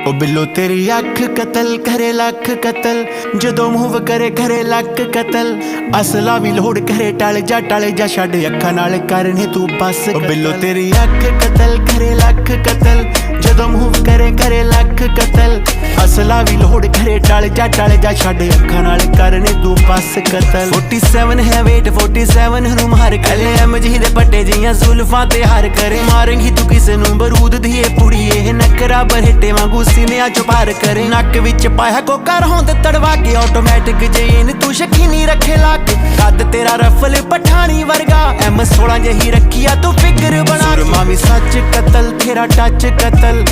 ओ बिल्लो तेरी अख कतल करे लख कतल, जदों मूव करे करे लक कतल। असला भी लोड़ करे टल जा छड़ अखा नाल करने तू बस। ओ बिल्लो तेरी अख कतल करे लख कतल, जदों मूव करे करे लख कतल। असला भी लोड़ करे टल जा छड़ अखा नाल करने तू बस कतल। 47 है वेट 47 नू मार कले एमजी दे पट्टे जियां जुल्फां ते हार करे। मारेंगी तू किसे नू बरूद दी पुड़िए नकरा बरहटे वांगू सीने चो पार करे। नक विच पाया कोका होंद तड़वा के ऑटोमैटिक जेन तू शकीनी रखे लाके। कद तेरा रफल पठानी वर्गा M16 जही रखिया तू फिगर बना। मामी सच कतल तेरा टच कतल,